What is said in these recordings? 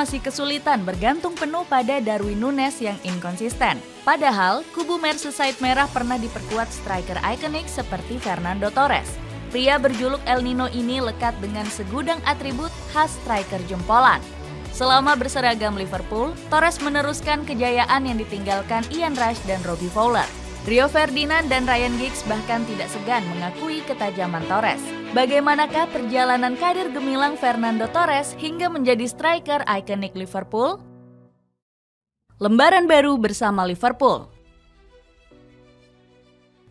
masih kesulitan bergantung penuh pada Darwin Núñez yang inkonsisten. Padahal, kubu Merseyside Merah pernah diperkuat striker ikonik seperti Fernando Torres. Pria berjuluk El Nino ini lekat dengan segudang atribut khas striker jempolan. Selama berseragam Liverpool, Torres meneruskan kejayaan yang ditinggalkan Ian Rush dan Robbie Fowler. Rio Ferdinand dan Ryan Giggs bahkan tidak segan mengakui ketajaman Torres. Bagaimanakah perjalanan karir gemilang Fernando Torres hingga menjadi striker ikonik Liverpool? Lembaran baru bersama Liverpool.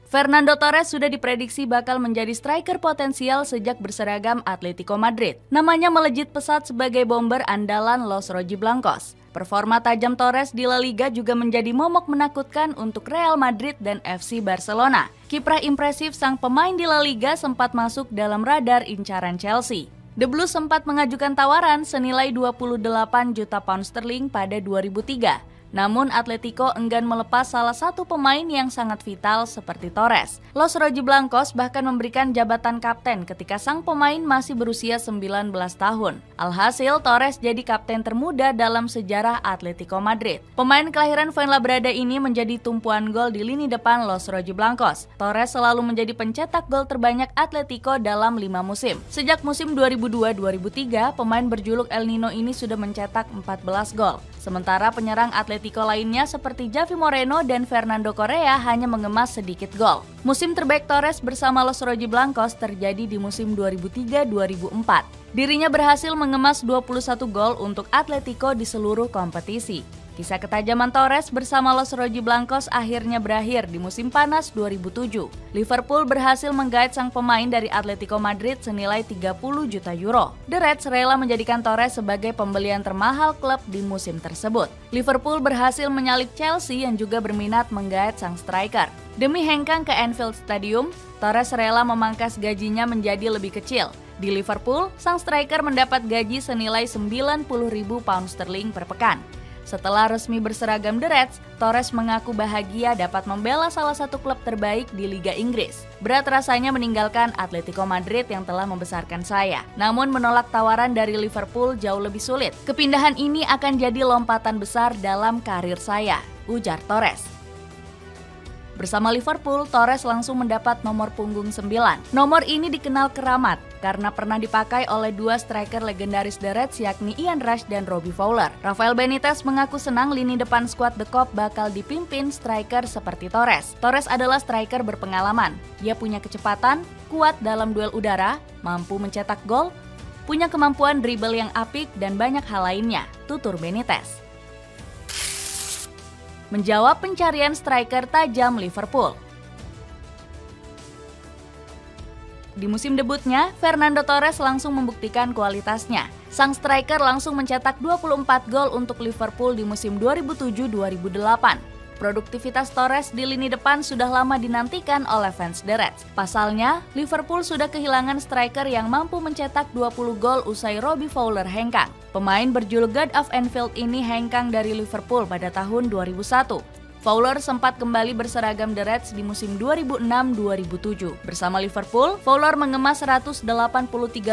Fernando Torres sudah diprediksi bakal menjadi striker potensial sejak berseragam Atletico Madrid. Namanya melejit pesat sebagai bomber andalan Los Rojiblancos. Performa tajam Torres di La Liga juga menjadi momok menakutkan untuk Real Madrid dan FC Barcelona. Kiprah impresif sang pemain di La Liga sempat masuk dalam radar incaran Chelsea. The Blues sempat mengajukan tawaran senilai 28 juta pound sterling pada 2003. Namun Atletico enggan melepas salah satu pemain yang sangat vital seperti Torres. Los Rojiblancos bahkan memberikan jabatan kapten ketika sang pemain masih berusia 19 tahun. Alhasil Torres jadi kapten termuda dalam sejarah Atletico Madrid. Pemain kelahiran Fuenlabrada ini menjadi tumpuan gol di lini depan Los Rojiblancos. Torres selalu menjadi pencetak gol terbanyak Atletico dalam 5 musim. Sejak musim 2002-2003, pemain berjuluk El Nino ini sudah mencetak 14 gol. Sementara penyerang Atletico lainnya seperti Javi Moreno dan Fernando Correa hanya mengemas sedikit gol. Musim terbaik Torres bersama Los Rojiblancos terjadi di musim 2003-2004. Dirinya berhasil mengemas 21 gol untuk Atletico di seluruh kompetisi. Kisah ketajaman Torres bersama Los Rojiblancos akhirnya berakhir di musim panas 2007. Liverpool berhasil menggait sang pemain dari Atletico Madrid senilai 30 juta euro. The Reds rela menjadikan Torres sebagai pembelian termahal klub di musim tersebut. Liverpool berhasil menyalip Chelsea yang juga berminat menggait sang striker. Demi hengkang ke Anfield Stadium, Torres rela memangkas gajinya menjadi lebih kecil. Di Liverpool, sang striker mendapat gaji senilai 90.000 pound sterling per pekan. Setelah resmi berseragam The Reds, Torres mengaku bahagia dapat membela salah satu klub terbaik di Liga Inggris. Berat rasanya meninggalkan Atletico Madrid yang telah membesarkan saya. Namun menolak tawaran dari Liverpool jauh lebih sulit. Kepindahan ini akan jadi lompatan besar dalam karir saya, ujar Torres. Bersama Liverpool, Torres langsung mendapat nomor punggung 9. Nomor ini dikenal keramat karena pernah dipakai oleh dua striker legendaris The Reds yakni Ian Rush dan Robbie Fowler. Rafael Benitez mengaku senang lini depan skuad The Cop bakal dipimpin striker seperti Torres. Torres adalah striker berpengalaman. Dia punya kecepatan, kuat dalam duel udara, mampu mencetak gol, punya kemampuan dribble yang apik dan banyak hal lainnya, tutur Benitez. Menjawab pencarian striker tajam Liverpool. Di musim debutnya, Fernando Torres langsung membuktikan kualitasnya. Sang striker langsung mencetak 24 gol untuk Liverpool di musim 2007-2008. Produktivitas Torres di lini depan sudah lama dinantikan oleh fans The Reds. Pasalnya, Liverpool sudah kehilangan striker yang mampu mencetak 20 gol usai Robbie Fowler hengkang. Pemain berjuluk God of Anfield ini hengkang dari Liverpool pada tahun 2001. Fowler sempat kembali berseragam The Reds di musim 2006-2007. Bersama Liverpool, Fowler mengemas 183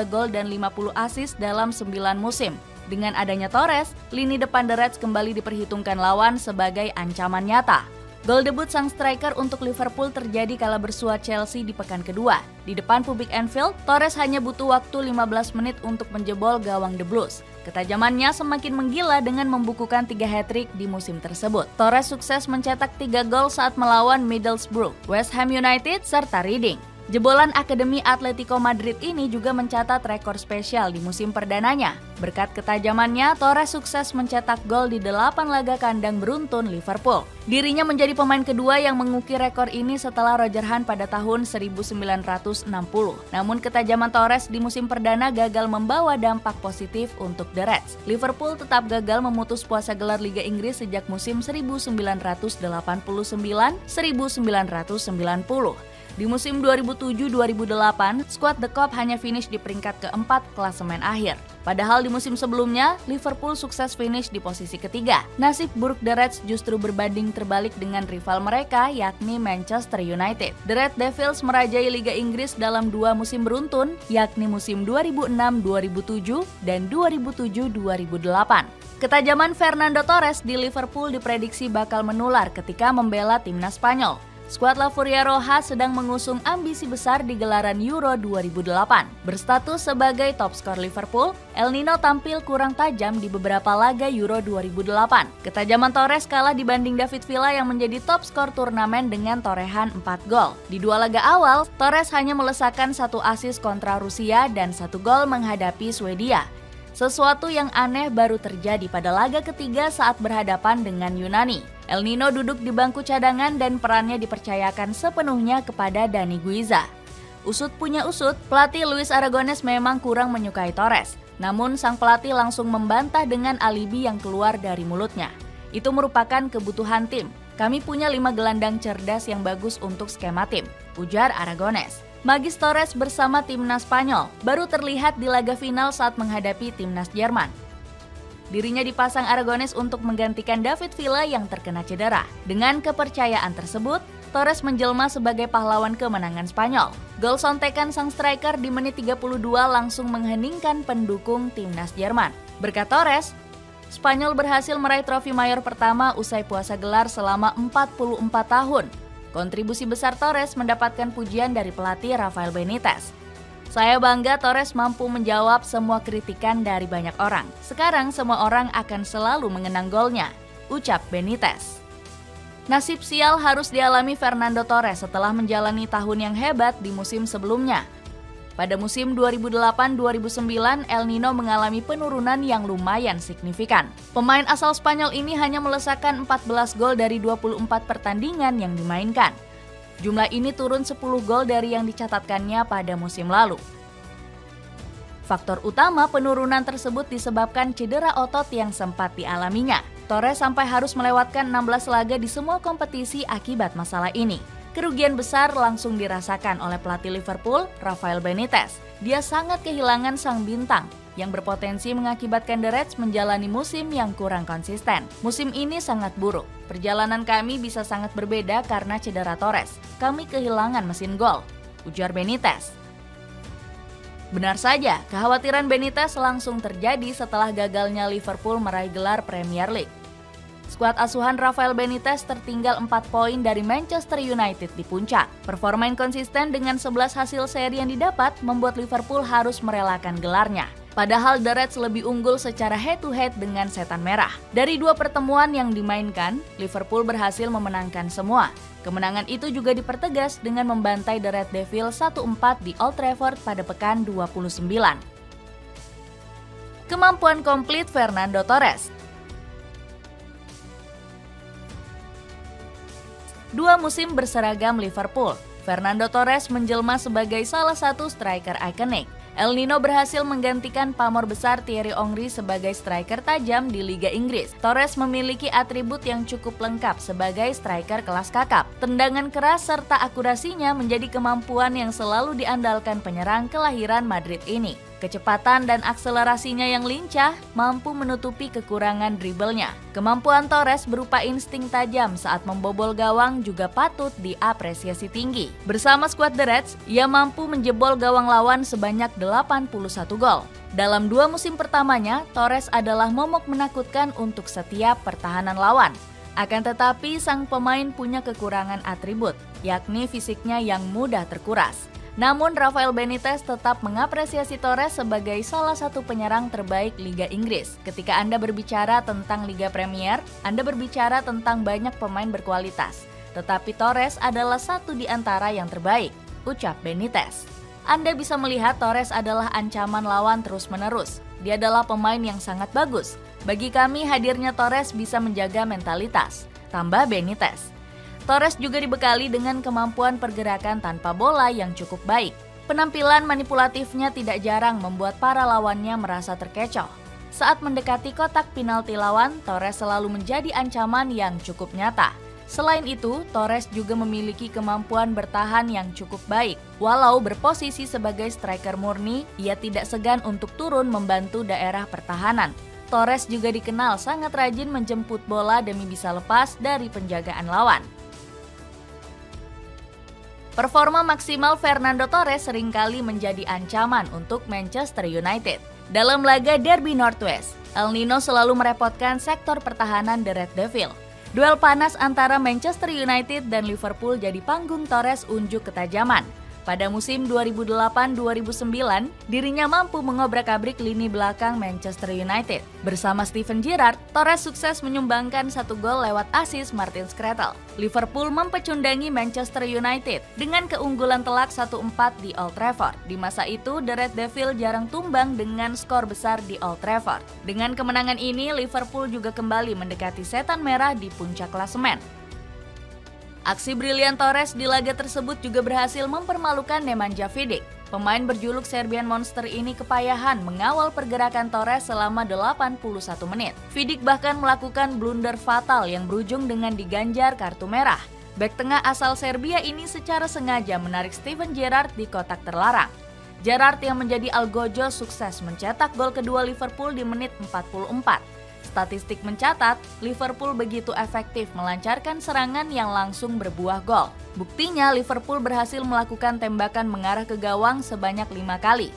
gol dan 50 assist dalam 9 musim. Dengan adanya Torres, lini depan The Reds kembali diperhitungkan lawan sebagai ancaman nyata. Gol debut sang striker untuk Liverpool terjadi kala bersua Chelsea di pekan kedua. Di depan publik Anfield, Torres hanya butuh waktu 15 menit untuk menjebol gawang The Blues. Ketajamannya semakin menggila dengan membukukan 3 hat-trick di musim tersebut. Torres sukses mencetak 3 gol saat melawan Middlesbrough, West Ham United, serta Reading. Jebolan Akademi Atletico Madrid ini juga mencatat rekor spesial di musim perdananya. Berkat ketajamannya, Torres sukses mencetak gol di 8 laga kandang beruntun Liverpool. Dirinya menjadi pemain kedua yang mengukir rekor ini setelah Roger Hunt pada tahun 1960. Namun ketajaman Torres di musim perdana gagal membawa dampak positif untuk The Reds. Liverpool tetap gagal memutus puasa gelar Liga Inggris sejak musim 1989-1990. Di musim 2007-2008, skuad The Kop hanya finish di peringkat keempat klasemen akhir. Padahal di musim sebelumnya, Liverpool sukses finish di posisi ketiga. Nasib buruk The Reds justru berbanding terbalik dengan rival mereka, yakni Manchester United. The Red Devils merajai Liga Inggris dalam 2 musim beruntun, yakni musim 2006-2007 dan 2007-2008. Ketajaman Fernando Torres di Liverpool diprediksi bakal menular ketika membela timnas Spanyol. Skuad La Furia Roja sedang mengusung ambisi besar di gelaran Euro 2008. Berstatus sebagai top skor Liverpool, El Nino tampil kurang tajam di beberapa laga Euro 2008. Ketajaman Torres kalah dibanding David Villa yang menjadi top skor turnamen dengan torehan 4 gol. Di 2 laga awal, Torres hanya melesakkan 1 assist kontra Rusia dan 1 gol menghadapi Swedia. Sesuatu yang aneh baru terjadi pada laga ketiga saat berhadapan dengan Yunani. El Nino duduk di bangku cadangan dan perannya dipercayakan sepenuhnya kepada Dani Guiza. Usut punya usut, pelatih Luis Aragonés memang kurang menyukai Torres. Namun sang pelatih langsung membantah dengan alibi yang keluar dari mulutnya. Itu merupakan kebutuhan tim. Kami punya 5 gelandang cerdas yang bagus untuk skema tim, ujar Aragonés. Magis Torres bersama timnas Spanyol baru terlihat di laga final saat menghadapi timnas Jerman. Dirinya dipasang Aragonés untuk menggantikan David Villa yang terkena cedera. Dengan kepercayaan tersebut, Torres menjelma sebagai pahlawan kemenangan Spanyol. Gol sontekan sang striker di menit 32 langsung mengheningkan pendukung timnas Jerman. Berkat Torres, Spanyol berhasil meraih trofi mayor pertama usai puasa gelar selama 44 tahun. Kontribusi besar Torres mendapatkan pujian dari pelatih Rafael Benitez. Saya bangga Torres mampu menjawab semua kritikan dari banyak orang. Sekarang semua orang akan selalu mengenang golnya, ucap Benitez. Nasib sial harus dialami Fernando Torres setelah menjalani tahun yang hebat di musim sebelumnya. Pada musim 2008-2009, El Nino mengalami penurunan yang lumayan signifikan. Pemain asal Spanyol ini hanya melesakkan 14 gol dari 24 pertandingan yang dimainkan. Jumlah ini turun 10 gol dari yang dicatatkannya pada musim lalu. Faktor utama penurunan tersebut disebabkan cedera otot yang sempat dialaminya. Torres sampai harus melewatkan 16 laga di semua kompetisi akibat masalah ini. Kerugian besar langsung dirasakan oleh pelatih Liverpool, Rafael Benitez. Dia sangat kehilangan sang bintang yang berpotensi mengakibatkan The Reds menjalani musim yang kurang konsisten. Musim ini sangat buruk. Perjalanan kami bisa sangat berbeda karena cedera Torres. Kami kehilangan mesin gol, ujar Benitez. Benar saja, kekhawatiran Benitez langsung terjadi setelah gagalnya Liverpool meraih gelar Premier League. Skuad asuhan Rafael Benitez tertinggal 4 poin dari Manchester United di puncak. Performa inkonsisten dengan 11 hasil seri yang didapat membuat Liverpool harus merelakan gelarnya. Padahal The Reds lebih unggul secara head-to-head dengan Setan Merah. Dari 2 pertemuan yang dimainkan, Liverpool berhasil memenangkan semua. Kemenangan itu juga dipertegas dengan membantai The Red Devils 1-4 di Old Trafford pada pekan 29. Kemampuan komplit Fernando Torres. 2 musim berseragam Liverpool, Fernando Torres menjelma sebagai salah satu striker ikonik. El Nino berhasil menggantikan pamor besar Thierry Henry sebagai striker tajam di Liga Inggris. Torres memiliki atribut yang cukup lengkap sebagai striker kelas kakap. Tendangan keras serta akurasinya menjadi kemampuan yang selalu diandalkan penyerang kelahiran Madrid ini. Kecepatan dan akselerasinya yang lincah mampu menutupi kekurangan dribblenya. Kemampuan Torres berupa insting tajam saat membobol gawang juga patut diapresiasi tinggi. Bersama skuad The Reds, ia mampu menjebol gawang lawan sebanyak 81 gol. Dalam 2 musim pertamanya, Torres adalah momok menakutkan untuk setiap pertahanan lawan. Akan tetapi, sang pemain punya kekurangan atribut, yakni fisiknya yang mudah terkuras. Namun Rafael Benitez tetap mengapresiasi Torres sebagai salah satu penyerang terbaik Liga Inggris. Ketika Anda berbicara tentang Liga Premier, Anda berbicara tentang banyak pemain berkualitas. Tetapi Torres adalah satu di antara yang terbaik, ucap Benitez. Anda bisa melihat Torres adalah ancaman lawan terus-menerus. Dia adalah pemain yang sangat bagus. Bagi kami, hadirnya Torres bisa menjaga mentalitas, tambah Benitez. Torres juga dibekali dengan kemampuan pergerakan tanpa bola yang cukup baik. Penampilan manipulatifnya tidak jarang membuat para lawannya merasa terkecoh. Saat mendekati kotak penalti lawan, Torres selalu menjadi ancaman yang cukup nyata. Selain itu, Torres juga memiliki kemampuan bertahan yang cukup baik. Walau berposisi sebagai striker murni, ia tidak segan untuk turun membantu daerah pertahanan. Torres juga dikenal sangat rajin menjemput bola demi bisa lepas dari penjagaan lawan. Performa maksimal Fernando Torres seringkali menjadi ancaman untuk Manchester United. Dalam laga Derby Northwest, El Nino selalu merepotkan sektor pertahanan The Red Devil. Duel panas antara Manchester United dan Liverpool jadi panggung Torres unjuk ketajaman. Pada musim 2008-2009, dirinya mampu mengobrak-abrik lini belakang Manchester United. Bersama Steven Gerrard, Torres sukses menyumbangkan 1 gol lewat assist Martin Skrtel. Liverpool mempecundangi Manchester United dengan keunggulan telak 1-4 di Old Trafford. Di masa itu, The Red Devil jarang tumbang dengan skor besar di Old Trafford. Dengan kemenangan ini, Liverpool juga kembali mendekati setan merah di puncak klasemen. Aksi brilian Torres di laga tersebut juga berhasil mempermalukan Nemanja Vidic. Pemain berjuluk Serbian Monster ini kepayahan mengawal pergerakan Torres selama 81 menit. Vidic bahkan melakukan blunder fatal yang berujung dengan diganjar kartu merah. Bek tengah asal Serbia ini secara sengaja menarik Steven Gerrard di kotak terlarang. Gerrard yang menjadi algojo sukses mencetak gol kedua Liverpool di menit 44. Statistik mencatat, Liverpool begitu efektif melancarkan serangan yang langsung berbuah gol. Buktinya, Liverpool berhasil melakukan tembakan mengarah ke gawang sebanyak 5 kali.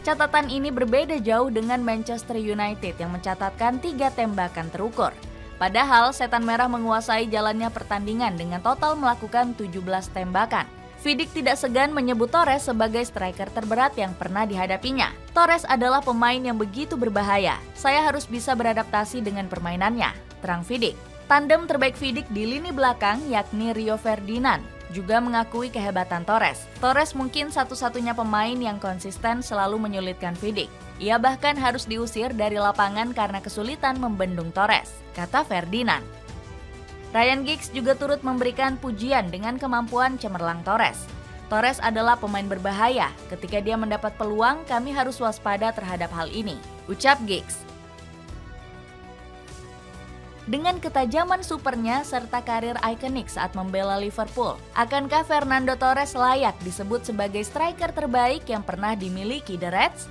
Catatan ini berbeda jauh dengan Manchester United yang mencatatkan 3 tembakan terukur. Padahal, setan merah menguasai jalannya pertandingan dengan total melakukan 17 tembakan. Vidic tidak segan menyebut Torres sebagai striker terberat yang pernah dihadapinya. Torres adalah pemain yang begitu berbahaya. Saya harus bisa beradaptasi dengan permainannya, terang Vidic. Tandem terbaik Vidic di lini belakang yakni Rio Ferdinand juga mengakui kehebatan Torres. Torres mungkin satu-satunya pemain yang konsisten selalu menyulitkan Vidic. Ia bahkan harus diusir dari lapangan karena kesulitan membendung Torres, kata Ferdinand. Ryan Giggs juga turut memberikan pujian dengan kemampuan cemerlang Torres. Torres adalah pemain berbahaya. Ketika dia mendapat peluang, kami harus waspada terhadap hal ini, ucap Giggs. Dengan ketajaman supernya serta karir ikonik saat membela Liverpool, akankah Fernando Torres layak disebut sebagai striker terbaik yang pernah dimiliki The Reds?